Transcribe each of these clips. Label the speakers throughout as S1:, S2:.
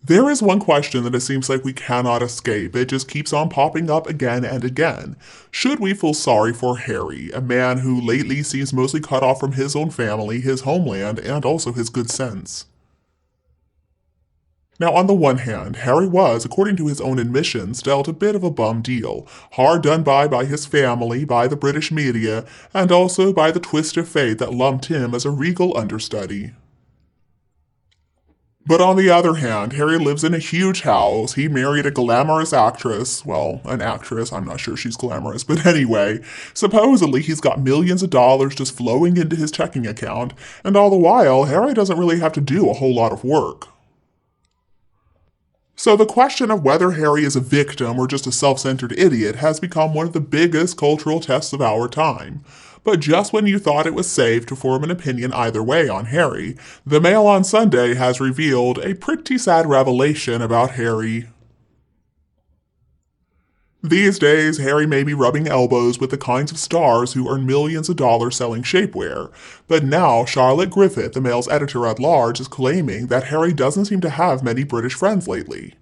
S1: There is one question that it seems like we cannot escape. It just keeps on popping up again and again. Should we feel sorry for Harry, a man who lately seems mostly cut off from his own family, his homeland, and also his good sense? Now, on the one hand, Harry was, according to his own admissions, dealt a bit of a bum deal, hard done by his family, by the British media, and also by the twist of fate that lumped him as a regal understudy. But on the other hand, Harry lives in a huge house. He married a glamorous actress. Well, an actress. I'm not sure she's glamorous. But anyway, supposedly he's got millions of dollars just flowing into his checking account. And all the while, Harry doesn't really have to do a whole lot of work. So the question of whether Harry is a victim or just a self-centered idiot has become one of the biggest cultural tests of our time. But just when you thought it was safe to form an opinion either way on Harry, the Mail on Sunday has revealed a pretty sad revelation about Harry. These days, Harry may be rubbing elbows with the kinds of stars who earn millions of dollars selling shapewear, but now Charlotte Griffith, the Mail's editor-at-large, is claiming that Harry doesn't seem to have many British friends lately.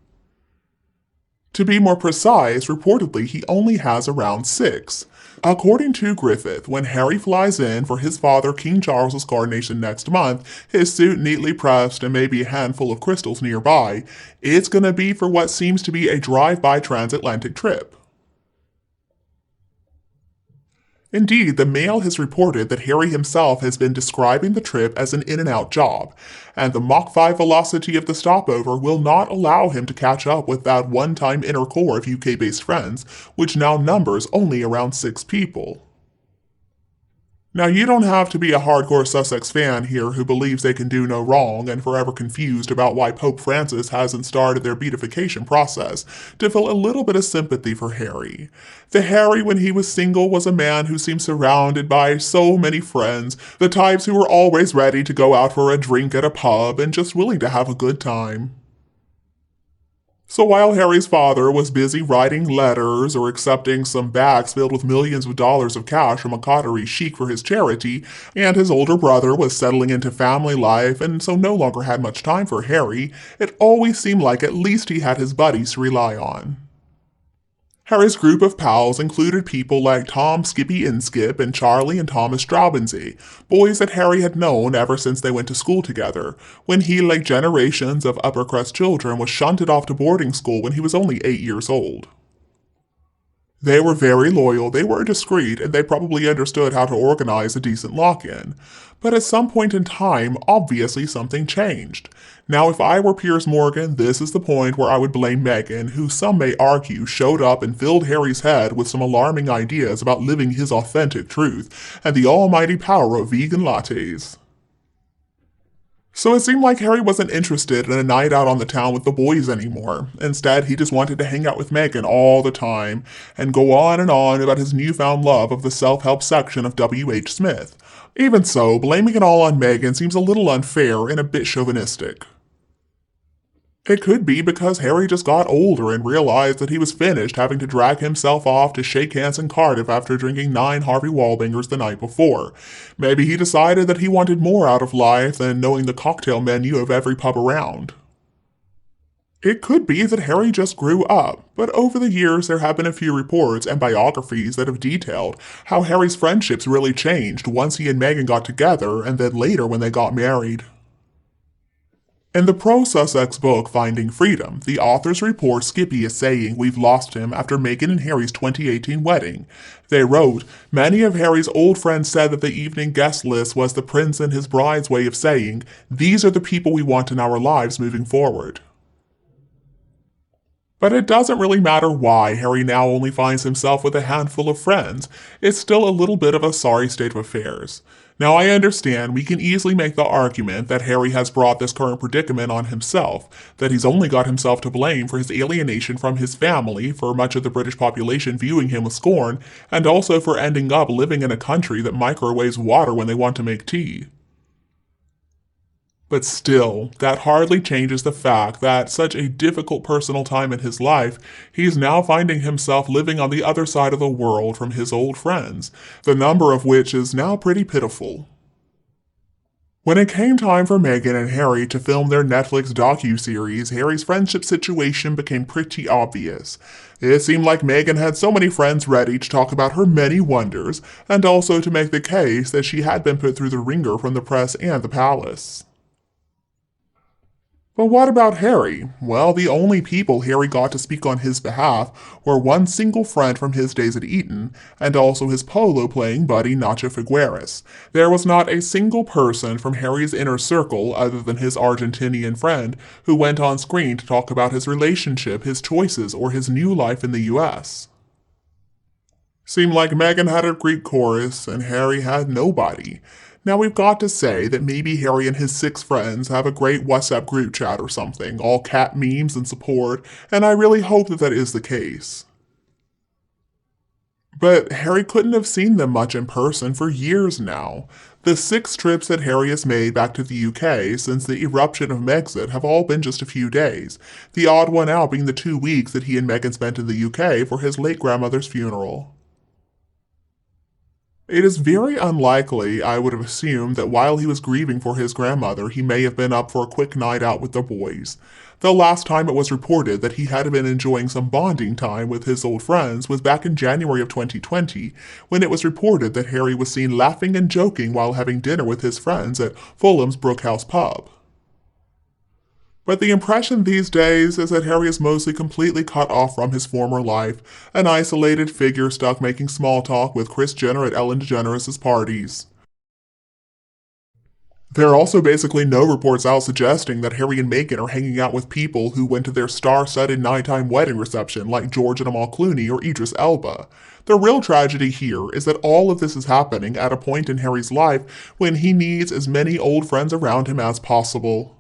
S1: To be more precise, reportedly he only has around 6. According to Griffith, when Harry flies in for his father King Charles's coronation next month, his suit neatly pressed and maybe a handful of crystals nearby, it's gonna be for what seems to be a drive-by transatlantic trip. Indeed, the Mail has reported that Harry himself has been describing the trip as an in-and-out job, and the Mach 5 velocity of the stopover will not allow him to catch up with that one-time inner core of UK-based friends, which now numbers only around 6 people. Now, you don't have to be a hardcore Sussex fan here who believes they can do no wrong and forever confused about why Pope Francis hasn't started their beatification process to feel a little bit of sympathy for Harry. The Harry when he was single was a man who seemed surrounded by so many friends, the types who were always ready to go out for a drink at a pub and just willing to have a good time. So while Harry's father was busy writing letters or accepting some bags filled with millions of dollars of cash from a coterie chic for his charity, and his older brother was settling into family life and so no longer had much time for Harry, it always seemed like at least he had his buddies to rely on. Harry's group of pals included people like Tom Skippy Inskip and Charlie and Thomas Straubensee, boys that Harry had known ever since they went to school together, when he, like generations of upper-crust children, was shunted off to boarding school when he was only 8 years old. They were very loyal, they were discreet, and they probably understood how to organize a decent lock-in. But at some point in time, obviously something changed. Now, if I were Piers Morgan, this is the point where I would blame Meghan, who some may argue showed up and filled Harry's head with some alarming ideas about living his authentic truth and the almighty power of vegan lattes. So it seemed like Harry wasn't interested in a night out on the town with the boys anymore. Instead, he just wanted to hang out with Meghan all the time and go on and on about his newfound love of the self-help section of W.H. Smith. Even so, blaming it all on Meghan seems a little unfair and a bit chauvinistic. It could be because Harry just got older and realized that he was finished having to drag himself off to shake hands in Cardiff after drinking 9 Harvey Wallbangers the night before. Maybe he decided that he wanted more out of life than knowing the cocktail menu of every pub around. It could be that Harry just grew up, but over the years there have been a few reports and biographies that have detailed how Harry's friendships really changed once he and Meghan got together and then later when they got married. In the pro-Sussex book Finding Freedom, the authors report Skippy is saying we've lost him after Meghan and Harry's 2018 wedding. They wrote, many of Harry's old friends said that the evening guest list was the prince and his bride's way of saying, these are the people we want in our lives moving forward. But it doesn't really matter why Harry now only finds himself with a handful of friends. It's still a little bit of a sorry state of affairs. Now I understand we can easily make the argument that Harry has brought this current predicament on himself, that he's only got himself to blame for his alienation from his family, for much of the British population viewing him with scorn, and also for ending up living in a country that microwaves water when they want to make tea. But still, that hardly changes the fact that such a difficult personal time in his life, he's now finding himself living on the other side of the world from his old friends, the number of which is now pretty pitiful. When it came time for Meghan and Harry to film their Netflix docu-series, Harry's friendship situation became pretty obvious. It seemed like Meghan had so many friends ready to talk about her many wonders, and also to make the case that she had been put through the ringer from the press and the palace. But what about Harry? Well, the only people Harry got to speak on his behalf were one single friend from his days at Eton, and also his polo-playing buddy Nacho Figueres. There was not a single person from Harry's inner circle, other than his Argentinian friend, who went on screen to talk about his relationship, his choices, or his new life in the US. Seemed like Meghan had a Greek chorus, and Harry had nobody. Now we've got to say that maybe Harry and his 6 friends have a great WhatsApp group chat or something, all cat memes and support, and I really hope that that is the case. But Harry couldn't have seen them much in person for years now. The 6 trips that Harry has made back to the UK since the eruption of Megxit have all been just a few days, the odd one out being the 2 weeks that he and Meghan spent in the UK for his late grandmother's funeral. It is very unlikely, I would have assumed, that while he was grieving for his grandmother, he may have been up for a quick night out with the boys. The last time it was reported that he had been enjoying some bonding time with his old friends was back in January of 2020, when it was reported that Harry was seen laughing and joking while having dinner with his friends at Fulham's Brookhouse pub. But the impression these days is that Harry is mostly completely cut off from his former life, an isolated figure stuck making small talk with Kris Jenner at Ellen DeGeneres' parties. There are also basically no reports out suggesting that Harry and Meghan are hanging out with people who went to their star-studded nighttime wedding reception like George and Amal Clooney or Idris Elba. The real tragedy here is that all of this is happening at a point in Harry's life when he needs as many old friends around him as possible.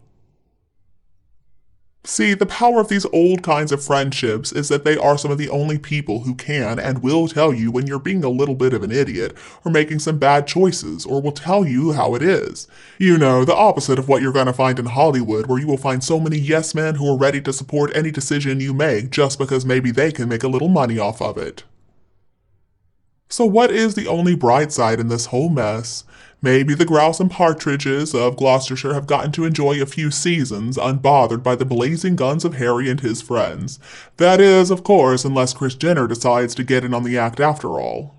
S1: See, the power of these old kinds of friendships is that they are some of the only people who can and will tell you when you're being a little bit of an idiot, or making some bad choices, or will tell you how it is. You know, the opposite of what you're going to find in Hollywood, where you will find so many yes men who are ready to support any decision you make just because maybe they can make a little money off of it. So what is the only bright side in this whole mess? Maybe the grouse and partridges of Gloucestershire have gotten to enjoy a few seasons unbothered by the blazing guns of Harry and his friends. That is, of course, unless Kris Jenner decides to get in on the act after all.